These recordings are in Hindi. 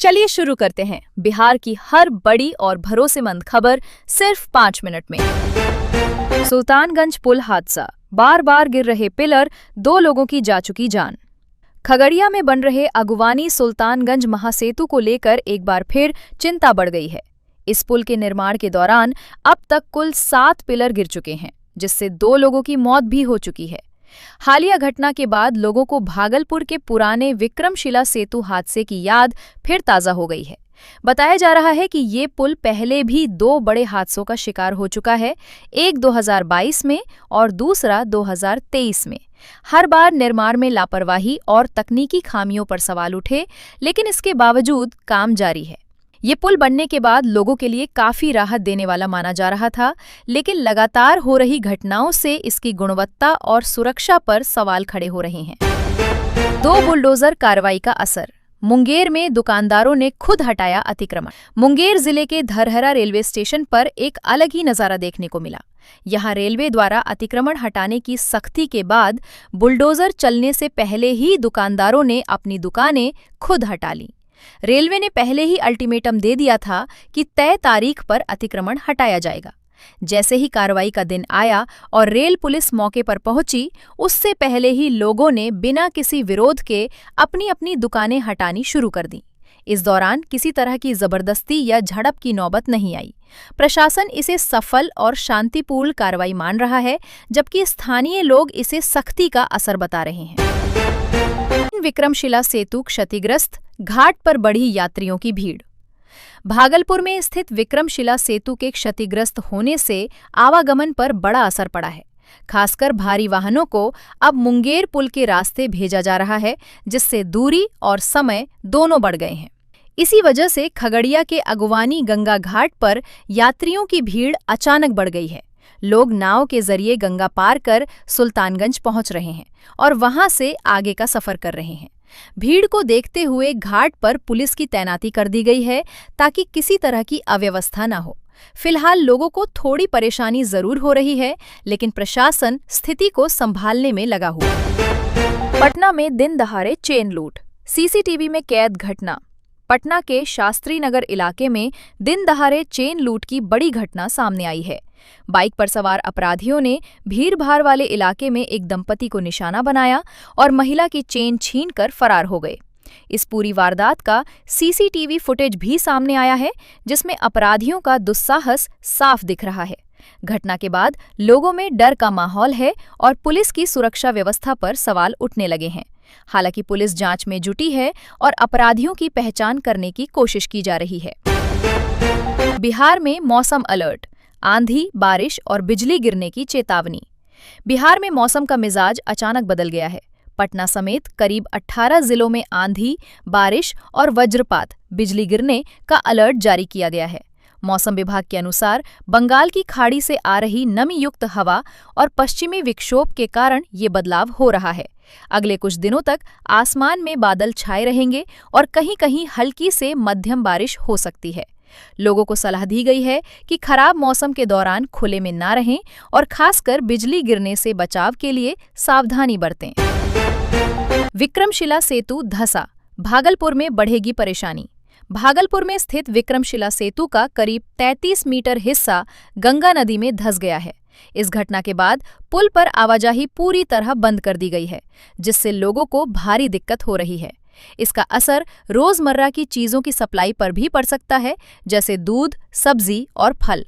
चलिए शुरू करते हैं बिहार की हर बड़ी और भरोसेमंद खबर सिर्फ 5 मिनट में। सुल्तानगंज पुल हादसा, बार बार गिर रहे पिलर, 2 लोगों की जा चुकी जान। खगड़िया में बन रहे अगुवानी सुल्तानगंज महासेतु को लेकर एक बार फिर चिंता बढ़ गई है। इस पुल के निर्माण के दौरान अब तक कुल 7 पिलर गिर चुके हैं, जिससे 2 लोगों की मौत भी हो चुकी है। हालिया घटना के बाद लोगों को भागलपुर के पुराने विक्रमशिला सेतु हादसे की याद फिर ताज़ा हो गई है। बताया जा रहा है कि ये पुल पहले भी 2 बड़े हादसों का शिकार हो चुका है, एक 2022 में और दूसरा 2023 में। हर बार निर्माण में लापरवाही और तकनीकी खामियों पर सवाल उठे, लेकिन इसके बावजूद काम जारी है। ये पुल बनने के बाद लोगों के लिए काफी राहत देने वाला माना जा रहा था, लेकिन लगातार हो रही घटनाओं से इसकी गुणवत्ता और सुरक्षा पर सवाल खड़े हो रहे हैं। 2 बुलडोजर कार्रवाई का असर, मुंगेर में दुकानदारों ने खुद हटाया अतिक्रमण। मुंगेर जिले के धरहरा रेलवे स्टेशन पर एक अलग ही नजारा देखने को मिला। यहां रेलवे द्वारा अतिक्रमण हटाने की सख्ती के बाद बुलडोजर चलने से पहले ही दुकानदारों ने अपनी दुकानें खुद हटा लीं। रेलवे ने पहले ही अल्टीमेटम दे दिया था कि तय तारीख पर अतिक्रमण हटाया जाएगा। जैसे ही कार्रवाई का दिन आया और रेल पुलिस मौके पर पहुंची, उससे पहले ही लोगों ने बिना किसी विरोध के अपनी अपनी दुकानें हटानी शुरू कर दी। इस दौरान किसी तरह की जबरदस्ती या झड़प की नौबत नहीं आई। प्रशासन इसे सफल और शांतिपूर्ण कार्रवाई मान रहा है, जबकि स्थानीय लोग इसे सख्ती का असर बता रहे हैं। विक्रमशिला सेतु क्षतिग्रस्त, घाट पर बढ़ी यात्रियों की भीड़। भागलपुर में स्थित विक्रमशिला सेतु के क्षतिग्रस्त होने से आवागमन पर बड़ा असर पड़ा है। खासकर भारी वाहनों को अब मुंगेर पुल के रास्ते भेजा जा रहा है, जिससे दूरी और समय दोनों बढ़ गए हैं। इसी वजह से खगड़िया के अगुवानी गंगा घाट पर यात्रियों की भीड़ अचानक बढ़ गई है। लोग नाव के जरिए गंगा पार कर सुल्तानगंज पहुंच रहे हैं और वहां से आगे का सफर कर रहे हैं। भीड़ को देखते हुए घाट पर पुलिस की तैनाती कर दी गई है, ताकि किसी तरह की अव्यवस्था न हो। फिलहाल लोगों को थोड़ी परेशानी जरूर हो रही है, लेकिन प्रशासन स्थिति को संभालने में लगा हुआ है। पटना में दिन दहाड़े चेन लूट, सीसीटीवी में कैद घटना। पटना के शास्त्री नगर इलाके में दिन दहाड़े चेन लूट की बड़ी घटना सामने आई है। बाइक पर सवार अपराधियों ने भीड़-भाड़ वाले इलाके में एक दंपति को निशाना बनाया और महिला की चेन छीनकर फरार हो गए। इस पूरी वारदात का सीसीटीवी फुटेज भी सामने आया है, जिसमें अपराधियों का दुस्साहस साफ दिख रहा है। घटना के बाद लोगों में डर का माहौल है और पुलिस की सुरक्षा व्यवस्था पर सवाल उठने लगे हैं। हालांकि पुलिस जांच में जुटी है और अपराधियों की पहचान करने की कोशिश की जा रही है। बिहार में मौसम अलर्ट, आंधी, बारिश और बिजली गिरने की चेतावनी। बिहार में मौसम का मिजाज अचानक बदल गया है। पटना समेत करीब 18 जिलों में आंधी, बारिश और वज्रपात, बिजली गिरने का अलर्ट जारी किया गया है। मौसम विभाग के अनुसार बंगाल की खाड़ी से आ रही नमी युक्त हवा और पश्चिमी विक्षोभ के कारण ये बदलाव हो रहा है। अगले कुछ दिनों तक आसमान में बादल छाए रहेंगे और कहीं-कहीं हल्की से मध्यम बारिश हो सकती है। लोगों को सलाह दी गई है कि खराब मौसम के दौरान खुले में ना रहें और खासकर बिजली गिरने से बचाव के लिए सावधानी बरतें। विक्रमशिला सेतु धंसा, भागलपुर में बढ़ेगी परेशानी। भागलपुर में स्थित विक्रमशिला सेतु का करीब 33 मीटर हिस्सा गंगा नदी में धंस गया है। इस घटना के बाद पुल पर आवाजाही पूरी तरह बंद कर दी गई है, जिससे लोगों को भारी दिक्कत हो रही है। इसका असर रोजमर्रा की चीजों की सप्लाई पर भी पड़ सकता है, जैसे दूध, सब्जी और फल।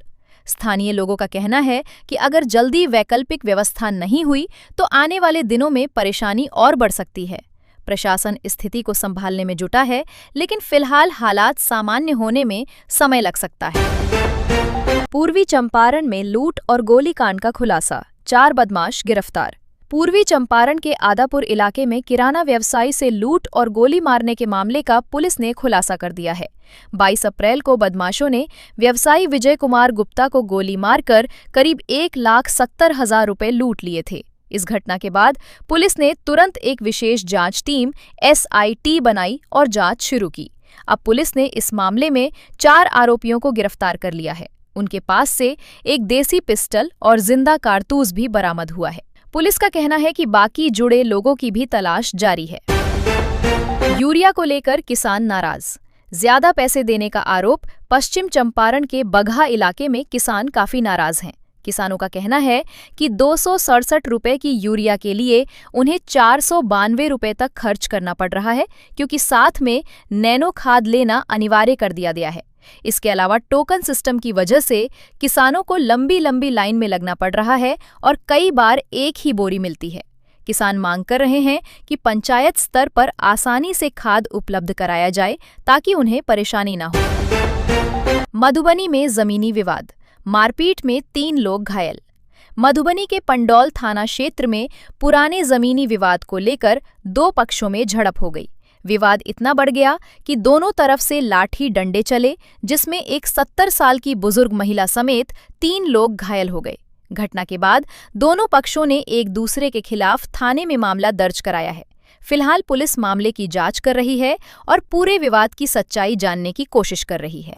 स्थानीय लोगों का कहना है कि अगर जल्दी वैकल्पिक व्यवस्था नहीं हुई तो आने वाले दिनों में परेशानी और बढ़ सकती है। प्रशासन स्थिति को संभालने में जुटा है, लेकिन फिलहाल हालात सामान्य होने में समय लग सकता है। पूर्वी चंपारण में लूट और गोलीकांड का खुलासा, 4 बदमाश गिरफ्तार। पूर्वी चंपारण के आदापुर इलाके में किराना व्यवसायी से लूट और गोली मारने के मामले का पुलिस ने खुलासा कर दिया है। 22 अप्रैल को बदमाशों ने व्यवसायी विजय कुमार गुप्ता को गोली मारकर करीब 1,70,000 रुपए लूट लिए थे। इस घटना के बाद पुलिस ने तुरंत एक विशेष जांच टीम SIT बनाई और जांच शुरू की। अब पुलिस ने इस मामले में 4 आरोपियों को गिरफ्तार कर लिया है। उनके पास से एक देसी पिस्टल और जिंदा कारतूस भी बरामद हुआ है। पुलिस का कहना है कि बाकी जुड़े लोगों की भी तलाश जारी है। यूरिया को लेकर किसान नाराज। ज्यादा पैसे देने का आरोप। पश्चिम चंपारण के बगहा इलाके में किसान काफी नाराज हैं। किसानों का कहना है कि 267 रुपए की यूरिया के लिए उन्हें 492 रुपए तक खर्च करना पड़ रहा है, क्योंकि साथ में नैनो खाद लेना अनिवार्य कर दिया गया है। इसके अलावा टोकन सिस्टम की वजह से किसानों को लंबी लंबी लाइन में लगना पड़ रहा है और कई बार एक ही बोरी मिलती है। किसान मांग कर रहे हैं कि पंचायत स्तर पर आसानी से खाद उपलब्ध कराया जाए ताकि उन्हें परेशानी न हो। मधुबनी में जमीनी विवाद, मारपीट में 3 लोग घायल। मधुबनी के पंडौल थाना क्षेत्र में पुराने जमीनी विवाद को लेकर 2 पक्षों में झड़प हो गई। विवाद इतना बढ़ गया कि दोनों तरफ से लाठी डंडे चले, जिसमें एक 70 साल की बुजुर्ग महिला समेत 3 लोग घायल हो गए। घटना के बाद दोनों पक्षों ने एक दूसरे के खिलाफ थाने में मामला दर्ज कराया है। फिलहाल पुलिस मामले की जांच कर रही है और पूरे विवाद की सच्चाई जानने की कोशिश कर रही है।